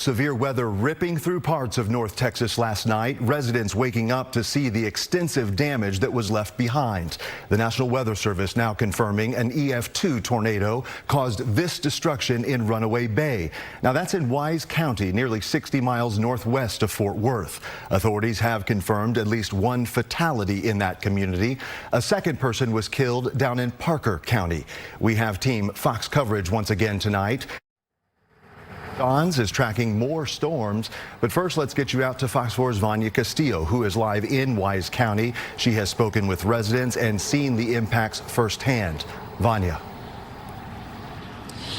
Severe weather ripping through parts of North Texas last night. Residents waking up to see the extensive damage that was left behind. The National Weather Service now confirming an EF2 tornado caused this destruction in Runaway Bay. Now that's in Wise County, nearly 60 miles northwest of Fort Worth. Authorities have confirmed at least one fatality in that community. A second person was killed down in Parker County. We have Team Fox coverage once again tonight. Is tracking more storms, but first let's get you out to Fox 4's Vanya Castillo, who is live in Wise County. She has spoken with residents and seen the impacts firsthand. Vanya.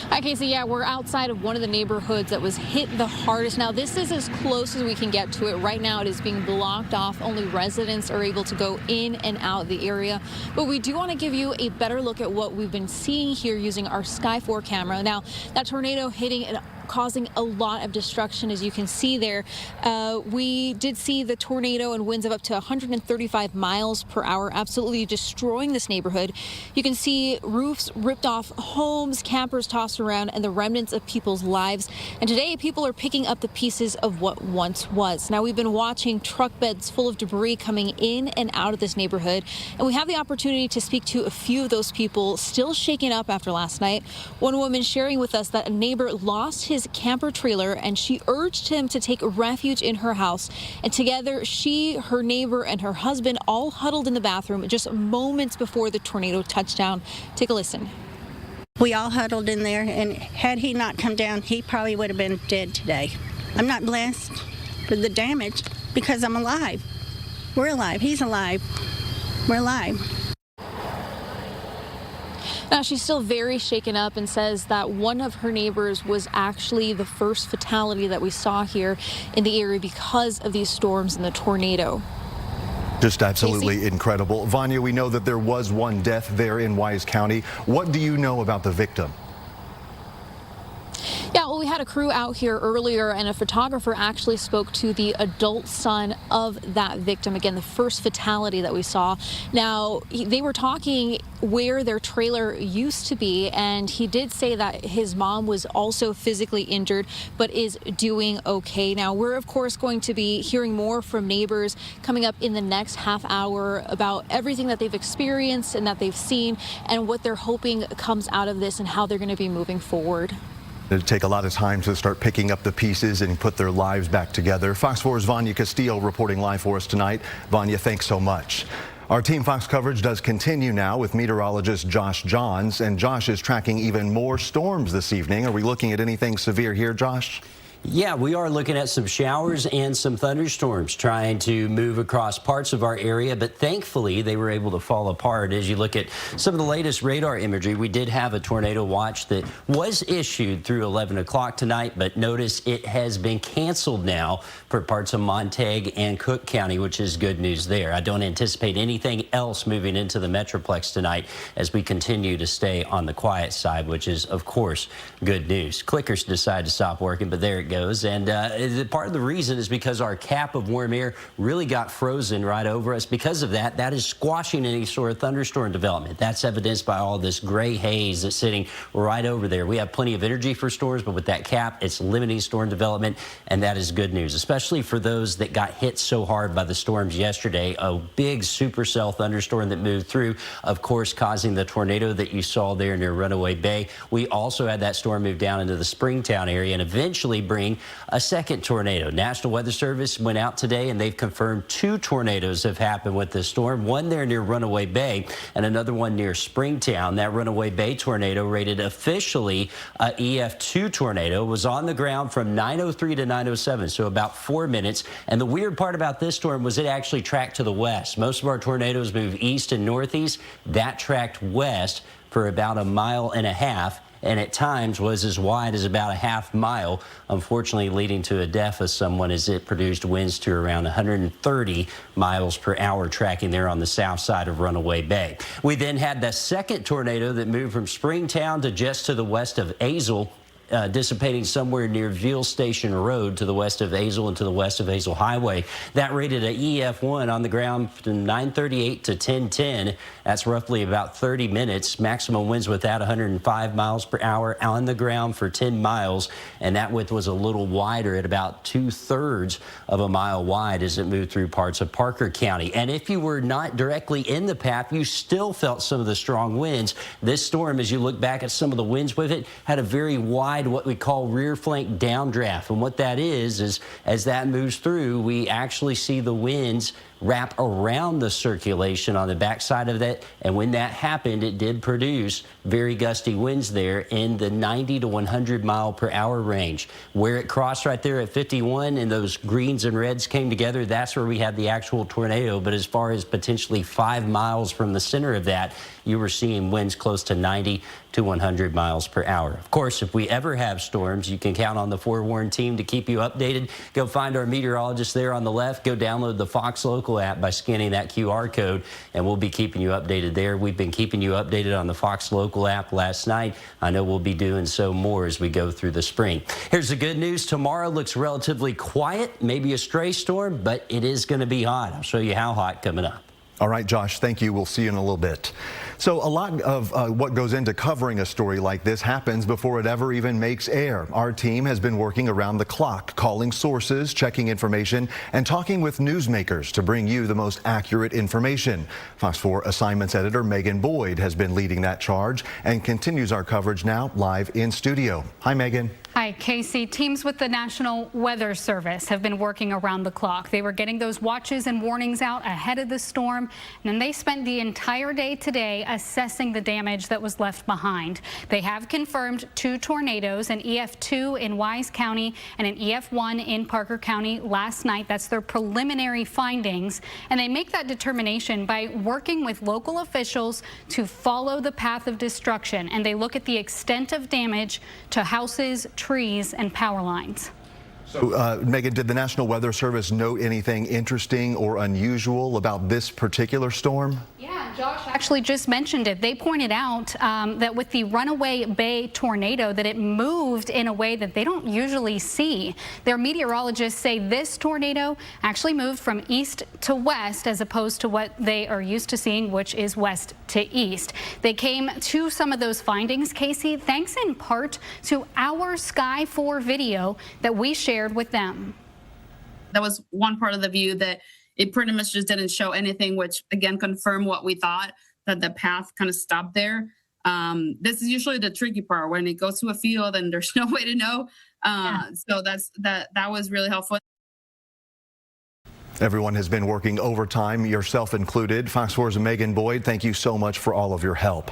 Hi, Casey. Yeah, we're outside of one of the neighborhoods that was hit the hardest. Now, this is as close as we can get to it. Right now, it is being blocked off. Only residents are able to go in and out of the area. But we do want to give you a better look at what we've been seeing here using our Sky 4 camera. Now, that tornado hitting and causing a lot of destruction, as you can see there. We did see the tornado and winds of up to 135 miles per hour, absolutely destroying this neighborhood. You can see roofs ripped off, homes, campers tossed around, and the remnants of people's lives. And today, people are picking up the pieces of what once was. Now, we've been watching truck beds full of debris coming in and out of this neighborhood, and we have the opportunity to speak to a few of those people still shaken up after last night. One woman sharing with us that a neighbor lost his camper trailer, and she urged him to take refuge in her house. And together, she, her neighbor, and her husband all huddled in the bathroom just moments before the tornado touched down. Take a listen. We all huddled in there, and had he not come down, he probably would have been dead today. I'm not blessed for the damage because I'm alive. We're alive. He's alive. We're alive. Now, she's still very shaken up and says that one of her neighbors was actually the first fatality that we saw here in the area because of these storms and the tornado. Just absolutely incredible. Vanya, we know that there was one death there in Wise County. What do you know about the victim? Yeah, well, we had a crew out here earlier, and a photographer actually spoke to the adult son of that victim. Again, the first fatality that we saw. Now, they were talking where their trailer used to be, and he did say that his mom was also physically injured, but is doing okay. Now, we're, of course, going to be hearing more from neighbors coming up in the next half hour about everything that they've experienced and that they've seen and what they're hoping comes out of this and how they're going to be moving forward. It'll take a lot of time to start picking up the pieces and put their lives back together. Fox 4's Vanya Castillo reporting live for us tonight. Vanya, thanks so much. Our Team Fox coverage does continue now with meteorologist Josh Johns, and Josh is tracking even more storms this evening. Are we looking at anything severe here, Josh? Yeah, we are looking at some showers and some thunderstorms trying to move across parts of our area, but thankfully they were able to fall apart. As you look at some of the latest radar imagery, we did have a tornado watch that was issued through 11 o'clock tonight, but notice it has been canceled now for parts of Montague and Cook County, which is good news there. I don't anticipate anything else moving into the Metroplex tonight as we continue to stay on the quiet side, which is, of course, good news. Clickers decided to stop working, but there it goes. And part of the reason is because our cap of warm air really got frozen right over us. Because of that, that is squashing any sort of thunderstorm development. That's evidenced by all this gray haze that's sitting right over there. We have plenty of energy for storms, but with that cap, it's limiting storm development, and that is good news, especially for those that got hit so hard by the storms yesterday. A big supercell thunderstorm that moved through, of course, causing the tornado that you saw there near Runaway Bay. We also had that storm move down into the Springtown area and eventually bring a second tornado. National Weather Service went out today and they've confirmed 2 tornadoes have happened with this storm, one there near Runaway Bay and another one near Springtown. That Runaway Bay tornado, rated officially a EF2 tornado, was on the ground from 9:03 to 9:07, so about 4 minutes. And the weird part about this storm was it actually tracked to the west. Most of our tornadoes move east and northeast. That tracked west for about 1.5 miles, and at times was as wide as about a half mile, unfortunately leading to a death of someone as it produced winds to around 130 miles per hour tracking there on the south side of Runaway Bay. We then had the second tornado that moved from Springtown to just to the west of Azle. dissipating somewhere near Veal Station Road to the west of Azle and to the west of Azle Highway. That rated a EF1 on the ground from 9:38 to 10:10. That's roughly about 30 minutes. Maximum winds with that 105 miles per hour on the ground for 10 miles. And that width was a little wider at about 2/3 of a mile wide as it moved through parts of Parker County. And if you were not directly in the path, you still felt some of the strong winds. This storm, as you look back at some of the winds with it, had a very wide, what we call rear flank downdraft. And what that is as that moves through, we actually see the winds wrap around the circulation on the backside of that. And when that happened, it did produce very gusty winds there in the 90 to 100 mile per hour range. Where it crossed right there at 51 and those greens and reds came together, that's where we had the actual tornado. But as far as potentially 5 miles from the center of that, you were seeing winds close to 90 to 100 miles per hour. Of course, if we ever have storms, you can count on the Forewarn team to keep you updated. Go find our meteorologist there on the left. Go download the Fox Local app by scanning that QR code, and we'll be keeping you updated there. We've been keeping you updated on the Fox Local app last night. I know we'll be doing so more as we go through the spring. Here's the good news. Tomorrow looks relatively quiet, maybe a stray storm, but it is going to be hot. I'll show you how hot coming up. All right, Josh, thank you. We'll see you in a little bit. So a lot of what goes into covering a story like this happens before it ever even makes air. Our team has been working around the clock, calling sources, checking information, and talking with newsmakers to bring you the most accurate information. Fox 4 Assignments Editor Megan Boyd has been leading that charge and continues our coverage now live in studio. Hi, Megan. Hi, Casey. Teams with the National Weather Service have been working around the clock. They were getting those watches and warnings out ahead of the storm, and then they spent the entire day today assessing the damage that was left behind. They have confirmed 2 tornadoes, an EF2 in Wise County and an EF1 in Parker County last night. That's their preliminary findings, and they make that determination by working with local officials to follow the path of destruction, and they look at the extent of damage to houses, trees, and power lines. So, Megan, did the National Weather Service note anything interesting or unusual about this particular storm? Yeah, Josh actually just mentioned it. They pointed out that with the Runaway Bay tornado that it moved in a way that they don't usually see. Their meteorologists say this tornado actually moved from east to west as opposed to what they are used to seeing, which is west to east. They came to some of those findings, Casey, thanks in part to our Sky 4 video that we shared with them. That was one part of the view that it pretty much just didn't show anything, which again confirmed what we thought, that the path kind of stopped there. This is usually the tricky part when it goes to a field and there's no way to know. So that was really helpful. Everyone has been working overtime, yourself included. Fox 4's Megan Boyd, thank you so much for all of your help.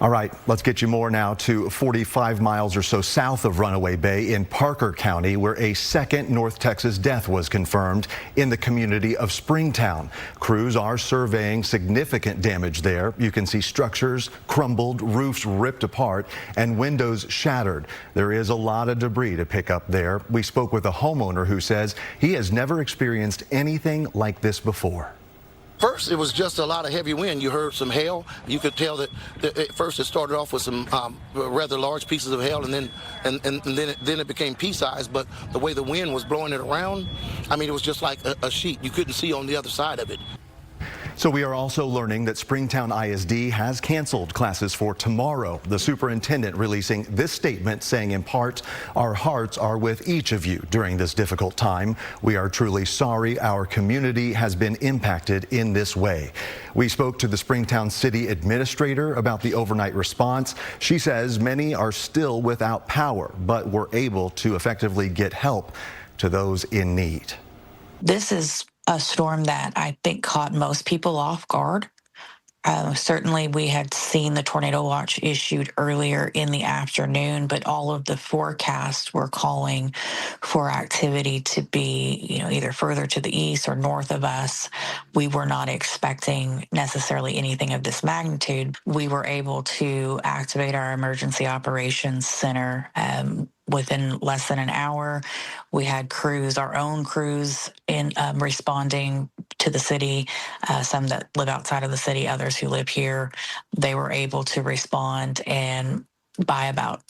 All right, let's get you more now to 45 miles or so south of Runaway Bay in Parker County, where a second North Texas death was confirmed in the community of Springtown. Crews are surveying significant damage there. You can see structures crumbled, roofs ripped apart, and windows shattered. There is a lot of debris to pick up there. We spoke with a homeowner who says he has never experienced anything like this before. First, it was just a lot of heavy wind. You heard some hail. You could tell that at first it started off with some rather large pieces of hail, and then it became pea-sized. But the way the wind was blowing it around, I mean, it was just like a sheet. You couldn't see on the other side of it. So we are also learning that Springtown ISD has canceled classes for tomorrow. The superintendent releasing this statement saying in part, our hearts are with each of you during this difficult time. We are truly sorry our community has been impacted in this way. We spoke to the Springtown city administrator about the overnight response. She says many are still without power, but were able to effectively get help to those in need. This is a storm that I think caught most people off guard. Certainly, we had seen the tornado watch issued earlier in the afternoon, but all of the forecasts were calling for activity to be, either further to the east or north of us. We were not expecting necessarily anything of this magnitude. We were able to activate our emergency operations center within less than an hour. We had crews, our own crews, in responding to the city, some that live outside of the city, others who live here. They were able to respond, and by about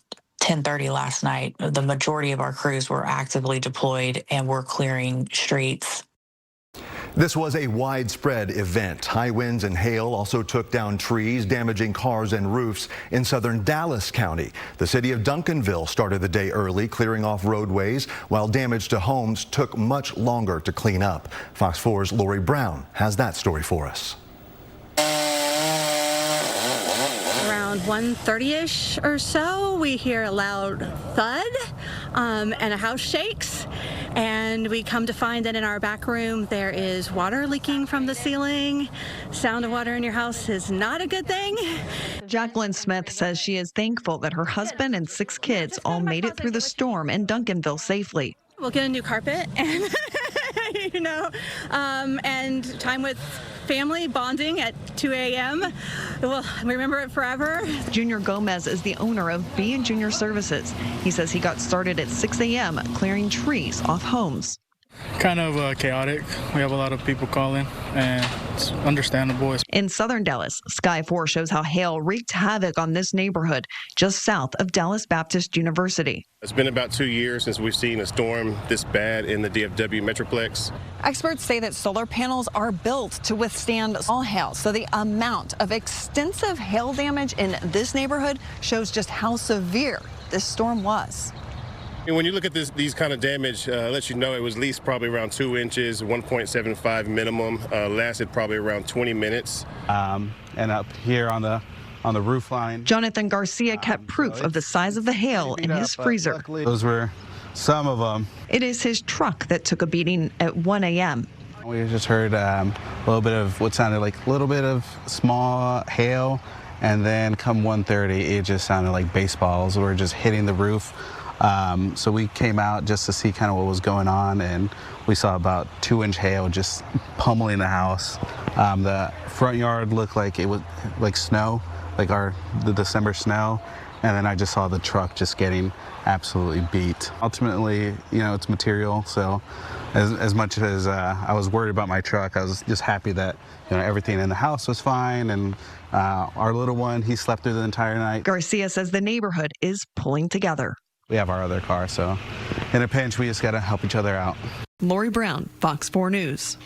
10:30 last night, the majority of our crews were actively deployed and were clearing streets. This was a widespread event. High winds and hail also took down trees, damaging cars and roofs in southern Dallas County. The city of Duncanville started the day early, clearing off roadways, while damage to homes took much longer to clean up. Fox 4's Lori Brown has that story for us. Around 1:30-ish or so, we hear a loud thud and a house shakes. And we come to find that in our back room there is water leaking from the ceiling. Sound of water in your house is not a good thing. Jacqueline Smith says she is thankful that her husband and 6 kids all made it through the storm in Duncanville safely. We'll get a new carpet and, and time with family, bonding at 2 a.m. We'll remember it forever. Junior Gomez is the owner of B & Junior Services. He says he got started at 6 a.m. clearing trees off homes. Kind of chaotic. We have a lot of people calling, and it's understandable. In southern Dallas, Sky 4 shows how hail wreaked havoc on this neighborhood just south of Dallas Baptist University. It's been about 2 years since we've seen a storm this bad in the DFW Metroplex. Experts say that solar panels are built to withstand all hail, so the amount of extensive hail damage in this neighborhood shows just how severe this storm was. And when you look at these kind of damage, lets you know it was at least probably around 2 inches, 1.75 minimum, lasted probably around 20 minutes. And up here on the roof line. Jonathan Garcia kept proof of the size of the hail in his freezer. Those were some of them. It is his truck that took a beating at 1 a.m. We just heard a little bit of what sounded like a little bit of small hail, and then come 1:30, it just sounded like baseballs were just hitting the roof. So we came out just to see kind of what was going on, and we saw about 2-inch hail just pummeling the house. The front yard looked like it was like snow, like the December snow, and then I just saw the truck just getting absolutely beat. Ultimately, it's material, so as much as I was worried about my truck, I was just happy that everything in the house was fine, and our little one, he slept through the entire night. Garcia says the neighborhood is pulling together. We have our other car, so in a pinch, we just got to help each other out. Lori Brown, Fox 4 News.